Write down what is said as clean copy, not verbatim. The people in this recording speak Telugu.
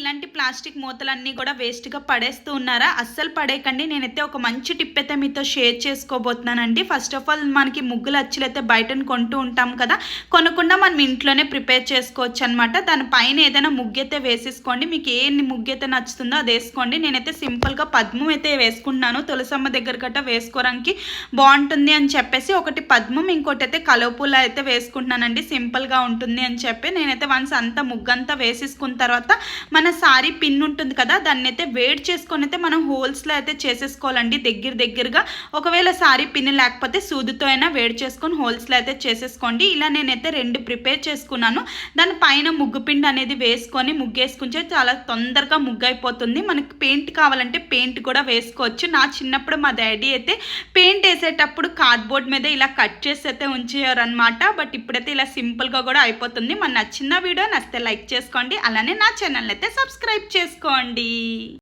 ఇలాంటి ప్లాస్టిక్ మూతలన్నీ కూడా వేస్ట్గా పడేస్తూ ఉన్నారా? అస్సలు పడేయకండి. నేనైతే ఒక మంచి టిప్ అయితే మీతో షేర్ చేసుకోబోతున్నానండి. ఫస్ట్ ఆఫ్ ఆల్ మనకి ముగ్గులు అచ్చులు అయితే బయటను కొంటూ ఉంటాం కదా, కొనకుండా మనం ఇంట్లోనే ప్రిపేర్ చేసుకోవచ్చు అనమాట. దానిపైన ఏదైనా ముగ్గు అయితే వేసేసుకోండి. మీకు ఏ ముగ్గు అయితే నచ్చుతుందో అది వేసుకోండి. నేనైతే సింపుల్గా పద్మం అయితే వేసుకుంటున్నాను. తులసమ్మ దగ్గర గట్ట వేసుకోవడానికి బాగుంటుంది అని చెప్పేసి ఒకటి పద్మం, ఇంకోటి అయితే కలువపూల అయితే వేసుకుంటున్నానండి. సింపుల్గా ఉంటుంది అని చెప్పి నేనైతే వన్స్ అంతా ముగ్గంతా వేసేసుకున్న తర్వాత మన సారీ పిన్ ఉంటుంది కదా, దాన్ని అయితే వేడి చేసుకొని అయితే మనం హోల్స్లో అయితే చేసేసుకోవాలండి దగ్గరగా. ఒకవేళ సారీ పిన్ లేకపోతే సూదితో అయినా వేడి చేసుకొని హోల్స్లో అయితే చేసేసుకోండి. ఇలా నేనైతే 2 ప్రిపేర్ చేసుకున్నాను. దానిపైన ముగ్గు పిండి అనేది వేసుకొని ముగ్గేసుకుంటే చాలా తొందరగా ముగ్గు అయిపోతుంది. మనకి పెయింట్ కావాలంటే పెయింట్ కూడా వేసుకోవచ్చు. నా చిన్నప్పుడు మా డాడీ అయితే పెయింట్ వేసేటప్పుడు కార్డ్బోర్డ్ మీద ఇలా కట్ చేసి అయితే ఉంచేవారనమాట. బట్ ఇప్పుడైతే ఇలా సింపుల్గా కూడా అయిపోతుంది. మన నచ్చిన వీడియో నచ్చితే లైక్ చేసుకోండి. అలానే నా ఛానల్ అయితే సబ్స్క్రైబ్ చేసుకోండి.